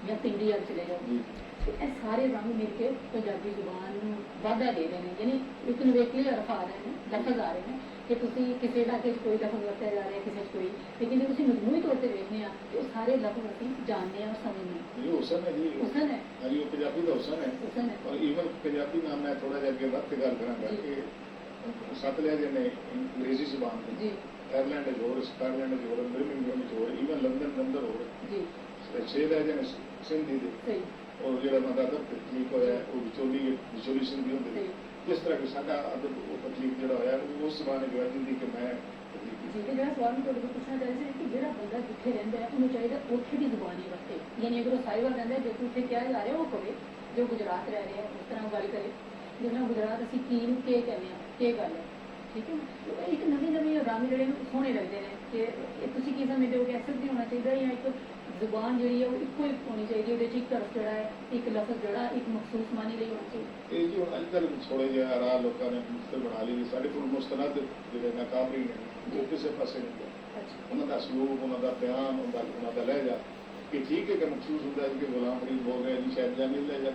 ਜਾਂ ਪਿੰਡੀ ਵੱਲ ਚਲੇ ਜਾਓ, ਤੇ ਇਹ ਸਾਰੇ ਰੰਗ ਮਿਲ ਕੇ ਪੰਜਾਬੀ ਜ਼ੁਬਾਨ ਨੂੰ ਵਾਧਾ ਦੇ ਰਹੇ ਨੇ। ਯਾਨੀ ਇੱਕ ਨਿਵੇਕਲੇ ਅਰਫ ਆ ਰਹੇ ਨੇ, ਲਫ਼ਜ਼ ਆ ਰਹੇ ਨੇ ਕਿ ਤੁਸੀਂ ਕਿਸੇ ਇਲਾਕੇ 'ਚ ਕੋਈ ਲਫ਼ਜ਼ ਵਰਤਿਆ ਜਾ ਰਿਹਾ, ਕਿਸੇ 'ਚ ਕੋਈ, ਲੇਕਿਨ ਜੇ ਤੁਸੀਂ ਮਜਮੂਈ ਤੌਰ ਤੇ ਵੇਖਦੇ ਆ ਤੇ ਉਹ ਸਾਰੇ ਲਫ਼ਜ਼ ਅਸੀਂ ਜਾਣਦੇ ਹਾਂ ਔਰ ਸਮਝਦੇ ਹਾਂ। ਇਹ ਹੁਸਨ ਹੈ ਜੀ, ਹੁਸਨ ਹੈ, ਹਾਂਜੀ, ਉਹ ਪੰਜਾਬੀ ਦਾ ਹੁਸਨ ਹੈ। ਹੁਸਨ ਹੈ। ਔਰ ਈਵਨ ਪੰਜਾਬੀ ਨਾਲ ਮੈਂ ਥੋੜਾ ਜਿਹਾ ਅੱਗੇ ਵੱਧ ਕੇ ਗੱਲ ਕਰਾਂਗਾ ਕਿ ਸੱਤ ਲਹਿਜੇ ਨੇ ਅੰਗਰੇਜ਼ੀ ਜ਼ੁਬਾਨ ਦੇ ਜੀ, ਆਇਰਲੈਂਡ ਵਿੱਚ ਹੋਰ, ਸਕਾਟਲੈਂਡ ਵਿੱਚ ਹੋਰ, ਬਰਮਿੰਘਮ ਵਿੱਚ ਹੋਰ, ਈਵਨ ਲੰਡਨ ਅੰਦਰ ਹੋਰ ਜੀ, ਤੇ 6 ਲਹਿਜੇ ਨੇ ਸਿੰਧੀ ਦੇ। ਸਹੀ, ਔਰ ਜਿਹੜਾ ਮਦਾ ਅਦਬ ਤਕਲੀਫ ਹੋਇਆ ਉਹ ਵਿਚੋਲੀ ਸਿੰਧੀ ਹੁੰਦੀ ਸਹੀ ਜਿਸ ਤਰ੍ਹਾਂ ਕਿ ਸਾਡਾ ਅਦਬ ਉਹ ਤਕਲੀਫ ਜਿਹੜਾ ਹੋਇਆ ਉਹ ਉਸ ਜ਼ਮਾਨੇ ਜੋ ਹੈ ਜਿੰਦੀ ਕਿ ਮੈਂ ਤਕਲੀਫ ਜੀ। ਤੇ ਜਿਹੜਾ ਸਵਾਲ ਮੈਂ ਤੁਹਾਡੇ ਕੋਲ ਪੁੱਛਣਾ ਚਾਹ ਰਹੀ ਸੀ ਕਿ ਜਿਹੜਾ ਬੰਦਾ ਜਿੱਥੇ ਰਹਿੰਦਾ ਹੈ ਉਹਨੂੰ ਚਾਹੀਦਾ ਉੱਥੇ ਦੀ ਜ਼ੁਬਾਨ ਹੀ ਵਰਤੇ। ਯਾਨੀ ਅਗਰ ਉਹ ਸਾਈਵਲ ਰਹਿੰਦਾ ਜੇ ਉੱਥੇ ਕਿਹਾ ਜਾ ਰਿਹਾ ਉਹ ਕਵੇ, ਜੋ ਗੁਜਰਾਤ ਰਹਿ ਰਿਹਾ ਉਸ ਤਰ੍ਹਾਂ ਗੱਲ ਕਰੇ। ਜਿਸ ਤਰ੍ਹਾਂ ਗੁਜਰਾਤ ਅਸੀਂ ਕੀ ਨੂੰ ਕੇ ਕਹਿੰਦੇ ਹਾਂ, ਕੀ ਗੱਲ ਹੈ, ਠੀਕ ਹੈ ਨਾ। ਇੱਕ ਨਵੀਂ ਰੰਗ ਜਿਹੜੇ ਸੋਹਣੇ ਲੱਗਦੇ ਨੇ ਕਿ ਇਹ ਤੁਸੀਂ ਕੀ ਸਮਝਦੇ ਹੋ ਕਿ ਐਕਸੈਸ ਵੀ ਹੋਣਾ ਚਾਹੀਦਾ ਜਾਂ ਇੱਕ ਜ਼ੁਬਾਨ ਜਿਹੜੀ ਹੈ ਉਹ ਇੱਕੋ ਹੀ ਹੋਣੀ ਚਾਹੀਦੀ, ਉਹਦੇ 'ਚ ਇੱਕ ਤਰਫ ਜਿਹੜਾ ਹੈ ਇੱਕ ਲਫ਼ਜ਼ ਜਿਹੜਾ ਇੱਕ ਮਖਸੂਸ ਮਾਨੀ ਲਈ ਹੋਣਾ ਚਾਹੀਦਾ। ਇਹ ਜੀ ਹੁਣ ਅੱਜ ਕੱਲ੍ਹ ਥੋੜ੍ਹੇ ਜਿਹਾ ਰਾਹ ਲੋਕਾਂ ਨੇ ਮੁਸਤਲ ਬਣਾ ਲਈ। ਸਾਡੇ ਕੋਲ ਮੁਸਤਨਦ ਜਿਹੜੇ ਨਾਕਾਬਰੀ ਨੇ ਉਹ ਕਿਸੇ ਪਾਸੇ ਨਹੀਂ ਗਏ। ਉਹਨਾਂ ਦਾ ਸਲੂਕ, ਉਹਨਾਂ ਦਾ ਬਿਆਨ, ਉਹਨਾਂ ਦਾ ਲਹਿਜਾ ਕਿ ਠੀਕ ਹੈ ਕਿ ਮਖਸੂਸ ਹੁੰਦਾ ਹੈ ਕਿ ਗੁਲਾਮ ਫਰੀਦ ਬੋਲ ਰਹੇ ਜੀ, ਸ਼ਾਇਦ ਜਾਮੀ ਲਹਿਜਾ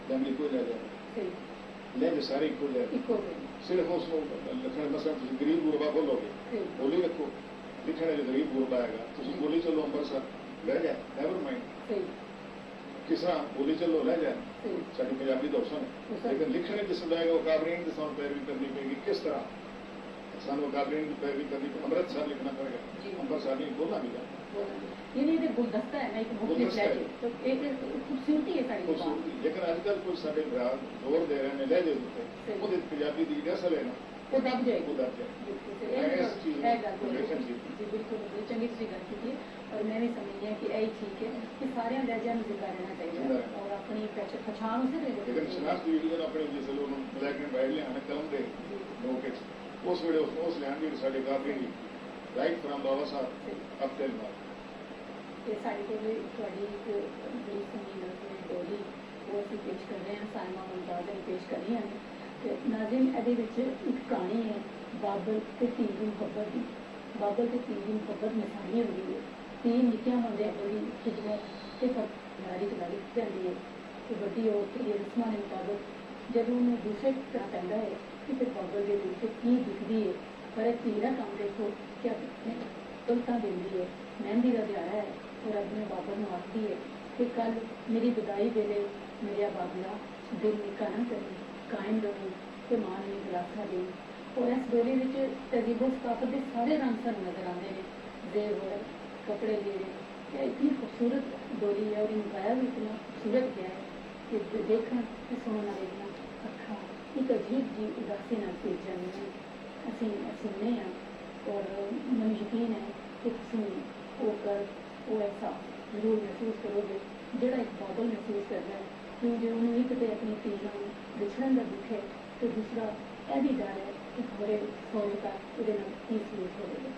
ਜਾਮੀ ਕੋਈ ਲਹਿਜਾ ਲਹਿਜੇ ਸਾਰੇ ਇੱਕੋ ਜਿਹੇ, ਸਿਰਫ ਉਸ ਨੂੰ ਲਿਖਣ ਮਸਲਾ ਤੁਸੀਂ ਗਰੀਬ ਗੁਰਬਾ ਬੋਲੋਗੇ ਬੋਲੀ ਰੱਖੋ, ਲਿਖਣ ਜੋ ਗਰੀਬ ਗੁਰਬਾ ਹੈਗਾ ਤੁਸੀਂ ਬੋਲੀ ਚਲੋ ਅੰਮ੍ਰਿਤਸਰ ਲੈ ਜਾ, ਨੈਵਰ ਮਾਈਂਡ ਕਿਸ ਤਰ੍ਹਾਂ ਬੋਲੀ ਚਲੋ ਲੈ ਜਾ, ਸਾਡੀ ਪੰਜਾਬੀ ਦਾ ਹੁਸਨ ਹੈ। ਲੇਕਿਨ ਲਿਖਣ ਜਿਸ ਲਾਏਗਾ ਉਹ ਕਾਬਰੀਨ ਦੀ ਸਾਨੂੰ ਪੈਰਵੀ ਕਰਨੀ ਪਏਗੀ। ਕਿਸ ਤਰ੍ਹਾਂ ਸਾਨੂੰ ਕਾਬਰੀਨ ਦੀ ਪੈਰਵੀ ਕਰਨੀ ਪਏਗੀ? ਅੰਮ੍ਰਿਤਸਰ ਲਿਖਣਾ ਪਏਗਾ, ਅੰਮ੍ਰਿਤਸਰ ਨਹੀਂ ਬੋਲਣਾ ਵੀ ਯਾਨੀ ਇਹ ਗੁਲਦਸਤਾ ਹੈ ਨਾ ਇੱਕ ਮੁਖਤਲਿਫ ਲਹਿਜੇ, ਤਾਂ ਇਹ ਖੂਬਸੂਰਤੀ ਹੈ ਸਾਡੀ ਜ਼ੁਬਾਨ ਦੀ। ਲੇਕਿਨ ਅੱਜ ਕੱਲ੍ਹ ਕੁਝ ਸਾਡੇ ਭਰਾ ਜ਼ੋਰ ਦੇ ਰਹੇ ਨੇ ਲਹਿਜੇ ਉੱਤੇ, ਉਹਦੇ ਪੰਜਾਬੀ ਦੀ ਨਸਲ ਹੈ ਨਾ ਉਹ ਦਬ ਜਾਏਗੀ। ਉਹ ਦਬ ਜਾਏਗੀ। ਇਸ ਚੀਜ਼ ਨੂੰ ਜੀ ਬਿਲਕੁਲ ਚੰਗੀ ਤੁਸੀਂ ਗੱਲ ਕੀਤੀ ਹੈ ਔਰ ਮੈਂ ਵੀ ਸਮਝਦੀ ਹਾਂ ਕਿ ਇਹ ਠੀਕ ਹੈ ਕਿ ਸਾਰਿਆਂ ਲਹਿਜਿਆਂ ਨੂੰ ਜ਼ਿੰਦਾ ਰਹਿਣਾ ਚਾਹੀਦਾ ਔਰ ਆਪਣੀ ਪਛਾਣ ਉਸੇ ਦੇ ਲੇਕਿਨ ਸ਼ਨਾਖਤ ਵੀ ਜਦੋਂ ਆਪਣੇ ਜਿਸ ਲੋਕ ਨੂੰ ਬਲੈਕ ਐਂਡ ਵਾਈਟ ਲਿਆਉਣ ਕਲਮ ਦੇ ਲੋਕ ਉਸ ਵੇਲੇ ਉਸ ਲਿਆਉਣ ਦੀ ਸਾਡੇ ਕਾਫੀ ਰਾਈਟ ਫਰਮ ਬਾਬਾ ਸਾਹਿਬ ਅਬ ਟਿਲ ਨਾਓ। ਤੇ ਸਾਡੇ ਕੋਲ ਤੁਹਾਡੀ ਇੱਕ ਬੜੀ ਸੋਹਣੀ ਡੋਲੀ ਉਹ ਅਸੀਂ ਪੇਸ਼ ਕਰ ਰਹੇ ਹਾਂ, ਸਾਇਮਾ ਮੁਮਤਾਜ਼ ਨੇ ਪੇਸ਼ ਕਰ ਰਹੀਆਂ ਨੇ। ਤੇ ਨਾਜ਼ਰੀਨ ਇਹਦੇ ਵਿੱਚ ਇੱਕ ਕਹਾਣੀ ਹੈ ਬਾਬਲ ਤੇ ਧੀ ਦੀ ਮੁਹੱਬਤ ਦੀ। ਬਾਬਲ ਤੇ ਧੀ ਦੀ ਮੁਹੱਬਤ ਮਿਸਾਲੀ ਹੁੰਦੀ ਹੈ। ਧੀ ਨਿੱਕਿਆਂ ਹੁੰਦਿਆਂ ਬੜੀ ਖਿਦਮਤ ਤੇ ਫਰਮਾਇਸ਼ ਚਲਾਈ ਜਾਂਦੀ ਹੈ ਤੇ ਵੱਡੀ ਔਰਤ ਦੀ ਰਸਮਾਂ ਦੇ ਮੁਤਾਬਕ ਜਦੋਂ ਉਹਨੂੰ ਦੂਸਰੇ ਤਰ੍ਹਾਂ ਪੈਂਦਾ ਹੈ ਕਿ ਫਿਰ ਬਾਬਲ ਦੇ ਦਿਲ 'ਚ ਕੀ ਦਿਖਦੀ ਹੈ। ਪਰ ਇਹ ਧੀ ਦਾ ਕੰਮ ਦੇਖੋ ਕਿ ਆਪਣੇ ਤੁਲਤਾਂ ਦਿੰਦੀ ਹੈ। ਮਹਿੰਦੀ ਦਾ ਦਿਹਾੜਾ ਹੈ ਔਰ ਆਪਣੇ ਬਾਬਲ ਨੂੰ ਆਖਦੀ ਹੈ ਕਿ ਕੱਲ ਮੇਰੀ ਵਿਦਾਈ ਵੇਲੇ ਮੇਰਾ ਬਾਬਲਾ ਦਿਲ ਨਿੱਕਾ ਨਾ ਕਰੀ, ਕਾਇਮ ਰਹੂ ਤੇ ਮਾਂ ਨੂੰ ਦਿਲਾਸਾ ਦੇ। ਔਰ ਇਸ ਡੋਲੀ ਵਿੱਚ ਤਜ਼ੀਬੋ ਸਕਾਫਤ ਦੇ ਸਾਰੇ ਰੰਗ ਸਾਨੂੰ ਨਜ਼ਰ ਆਉਂਦੇ ਨੇ, ਜ਼ੇਵਰ, ਕੱਪੜੇ ਲੀੜੇ। ਇਹ ਇਤਨੀ ਖੂਬਸੂਰਤ ਡੋਲੀ ਹੈ ਔਰ ਇਨਕਾਇਆ ਵੀ ਇतना ਖੂਬਸੂਰਤ ਗਿਆ ਹੈ ਕਿ ਦੇਖਣ ਤੇ ਸੁਣਨ ਵਾਲੇ ਅੱਖਾਂ ਇੱਕ ਅਜੀਬ ਜੀ ਉਦਾਸੀ ਨਾਲ ਭੇਜ ਜਾਂਦੀਆਂ। ਅਸੀਂ ਸੁਣਨੇ ਹਾਂ ਔਰ ਮੈਨੂੰ ਯਕੀਨ ਹੈ ਕਿ ਤੁਸੀਂ ਉਹ ਅਹਿਸਾਸ ਜ਼ਰੂਰ ਮਹਿਸੂਸ ਕਰੋਗੇ ਜਿਹੜਾ ਇੱਕ ਬਾਬਲ ਮਹਿਸੂਸ ਕਰਦਾ ਹੈ ਕਿ ਜੇ ਉਹਨੂੰ ਇੱਕ ਤੇ ਆਪਣੀ ਧੀ ਨਾਲ ਵਿਛੜਨ ਦਾ ਦੁੱਖ ਹੈ ਤੇ ਦੂਸਰਾ ਇਹ ਵੀ ਡਰ ਹੈ ਕਿ ਖਬਰੇ ਸੋਨੇ ਤੱਕ ਉਹਦੇ ਨਾਲ ਕੀ ਸਲੂਕ ਹੋਵੇਗਾ।